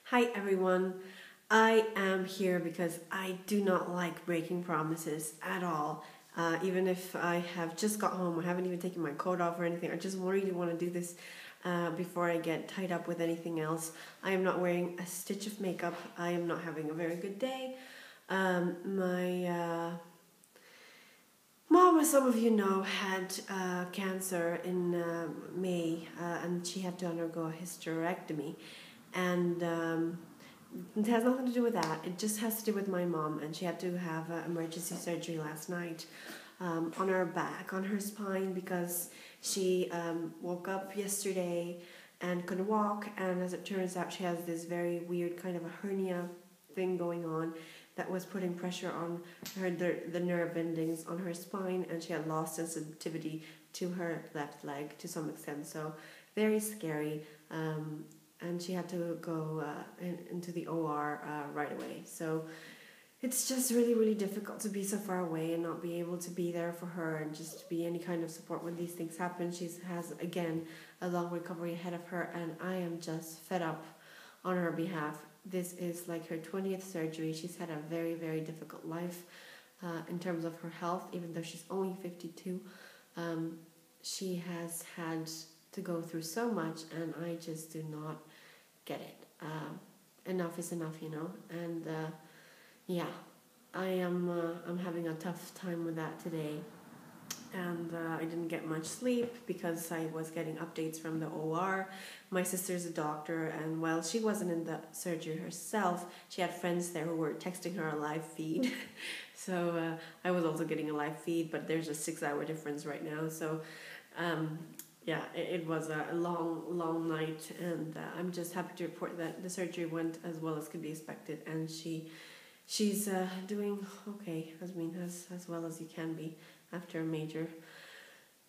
Hi everyone. I am here because I do not like breaking promises at all. Even if I have just got home, I haven't even taken my coat off or anything. I just really want to do this before I get tied up with anything else. I am not wearing a stitch of makeup. I am not having a very good day. My mom, as some of you know, had cancer in May, and she had to undergo a hysterectomy. And it has nothing to do with that. It just has to do with my mom, and she had to have emergency surgery last night on her back, on her spine, because she woke up yesterday and couldn't walk. And as it turns out, she has this very weird kind of a hernia thing going on that was putting pressure on her the nerve endings on her spine, and she had lost sensitivity to her left leg to some extent. So very scary. And she had to go into the OR right away. So it's just really, really difficult to be so far away and not be able to be there for her and just be any kind of support when these things happen. She has, again, a long recovery ahead of her, and I am just fed up on her behalf. This is like her 20th surgery. She's had a very, very difficult life in terms of her health, even though she's only 52. She has had to go through so much, and I just do not get it. Enough is enough, you know. And yeah, I'm having a tough time with that today, and I didn't get much sleep because I was getting updates from the OR. My sister's a doctor, and while she wasn't in the surgery herself, she had friends there who were texting her a live feed. So I was also getting a live feed, but there's a 6-hour difference right now. So yeah, it was a long night, and I'm just happy to report that the surgery went as well as could be expected, and she's doing okay. As well as you can be after a major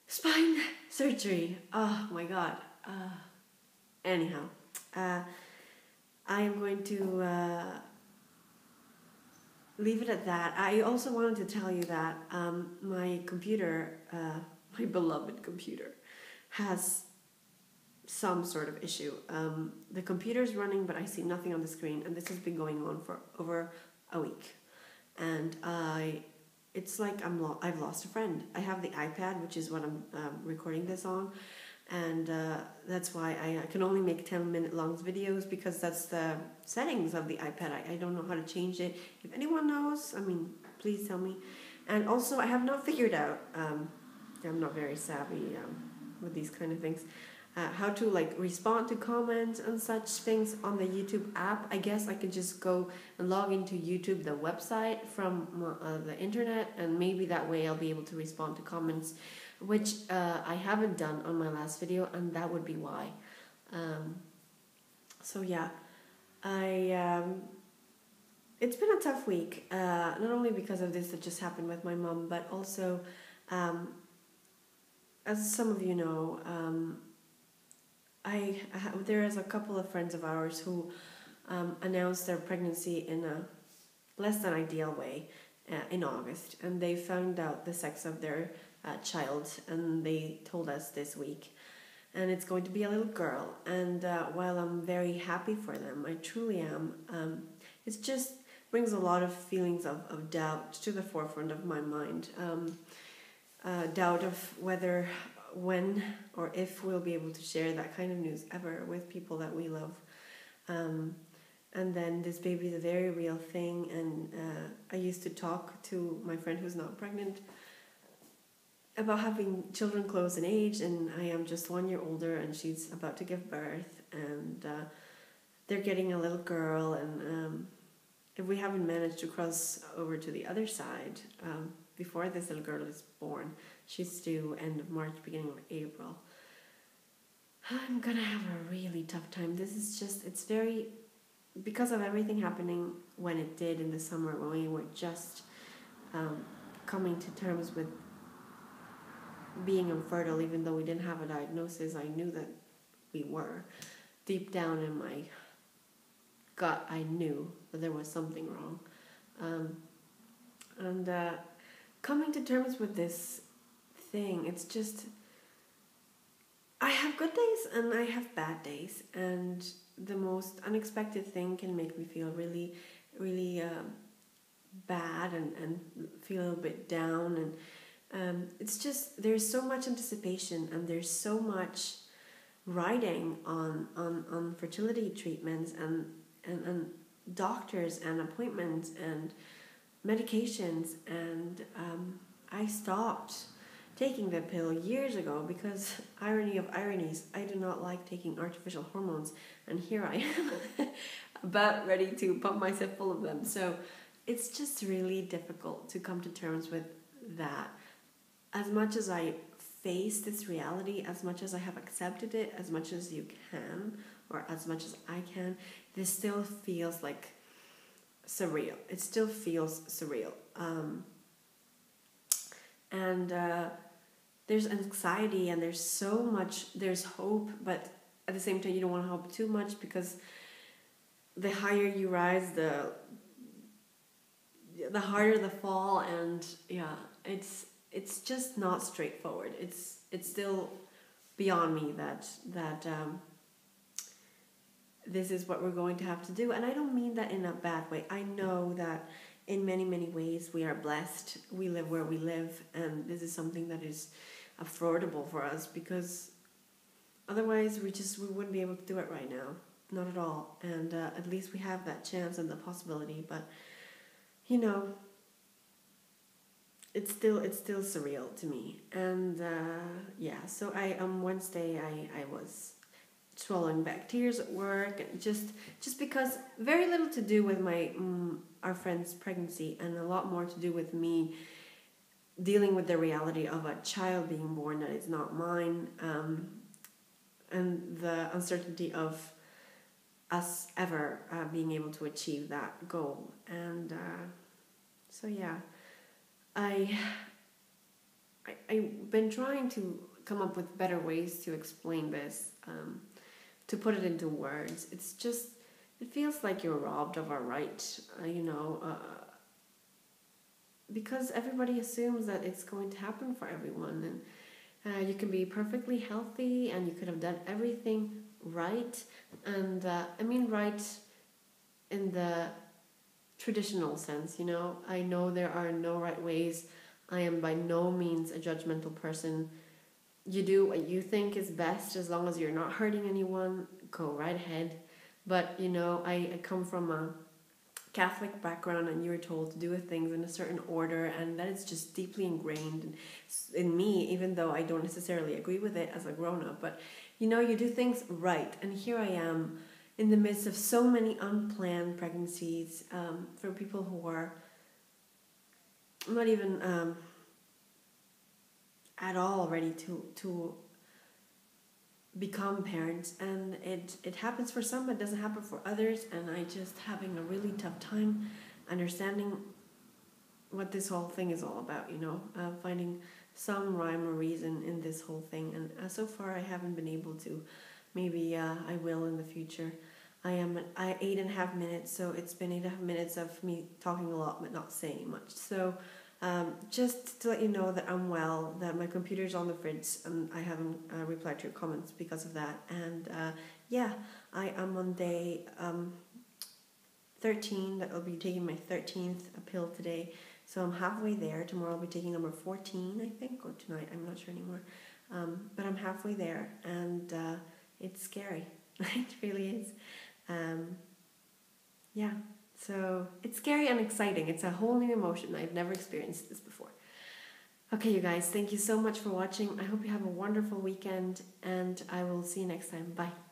spine surgery. Oh my God. Anyhow, I am going to leave it at that. I also wanted to tell you that my computer, my beloved computer, has some sort of issue. The computer's running, but I see nothing on the screen, and this has been going on for over a week. And it's like I've lost a friend. I have the iPad, which is what I'm recording this on, and that's why I can only make 10-minute long videos, because that's the settings of the iPad. I don't know how to change it. If anyone knows, please tell me. And also, I have not figured out, I'm not very savvy with these kind of things, how to respond to comments and such things on the YouTube app. I guess I could just go and log into YouTube, the website, from the internet, and maybe that way I'll be able to respond to comments, which I haven't done on my last video, and that would be why. So yeah, it's been a tough week, not only because of this that just happened with my mom, but also as some of you know, there is a couple of friends of ours who announced their pregnancy in a less than ideal way in August, and they found out the sex of their child, and they told us this week, and it's going to be a little girl. And while I'm very happy for them, I truly am, it just brings a lot of feelings of doubt to the forefront of my mind. Doubt of whether, when, or if we'll be able to share that kind of news ever with people that we love. And then this baby is a very real thing, and I used to talk to my friend who's not pregnant about having children close in age, and I am just 1 year older, and she's about to give birth, and they're getting a little girl, and if we haven't managed to cross over to the other side before this little girl is born, she's due end of March, beginning of April, I'm gonna have a really tough time. This is just, it's very, because of everything happening when it did in the summer, when we were just coming to terms with being infertile, even though we didn't have a diagnosis. I knew that we were. Deep down in my gut, I knew that there was something wrong. And coming to terms with this thing, it's just, I have good days and I have bad days, and the most unexpected thing can make me feel really, really bad and feel a little bit down. And it's just, there's so much anticipation and there's so much writing on fertility treatments and doctors and appointments and medications. And I stopped taking the pill years ago because, irony of ironies, I do not like taking artificial hormones, and here I am about ready to pump myself full of them. So it's just really difficult to come to terms with that. As much as I face this reality, as much as I have accepted it, as much as you can, or as much as I can, this still feels like surreal. It still feels surreal. And there's anxiety and there's so much, there's hope, but at the same time you don't want to hope too much, because the higher you rise, the harder the fall. And yeah, it's just not straightforward. It's still beyond me that this is what we're going to have to do. And I don't mean that in a bad way. I know that in many, many ways we are blessed. We live where we live, and this is something that is affordable for us, because otherwise we wouldn't be able to do it right now. Not at all. And at least we have that chance and the possibility. But you know, it's still surreal to me. And yeah, so on Wednesday I was swallowing back tears at work, and just because very little to do with my our friend's pregnancy, and a lot more to do with me dealing with the reality of a child being born that is not mine, and the uncertainty of us ever being able to achieve that goal. And so yeah, I've been trying to come up with better ways to explain this, to put it into words. It's just, it feels like you're robbed of a right, because everybody assumes that it's going to happen for everyone. And you can be perfectly healthy and you could have done everything right. And I mean right in the traditional sense, I know there are no right ways. I am by no means a judgmental person. You do what you think is best, as long as you're not hurting anyone, go right ahead. But I come from a Catholic background, and you were told to do things in a certain order, and that is just deeply ingrained in me, even though I don't necessarily agree with it as a grown-up. But you do things right, and here I am in the midst of so many unplanned pregnancies, for people who are not even at all ready to become parents. And it happens for some, but it doesn't happen for others. And I just having a really tough time understanding what this whole thing is all about, finding some rhyme or reason in this whole thing. And so far I haven't been able to. Maybe I will in the future. I am at 8.5 minutes, so it's been 8.5 minutes of me talking a lot but not saying much. So just to let you know that I'm well, that my computer's on the fridge, and I haven't replied to your comments because of that. And yeah, I am on day 13. That I'll be taking my 13th pill today. So I'm halfway there. Tomorrow I'll be taking number 14, I think, or tonight, I'm not sure anymore. But I'm halfway there, and it's scary. It really is. Yeah. So it's scary and exciting. It's a whole new emotion. I've never experienced this before. Okay, you guys, thank you so much for watching. I hope you have a wonderful weekend, and I will see you next time. Bye.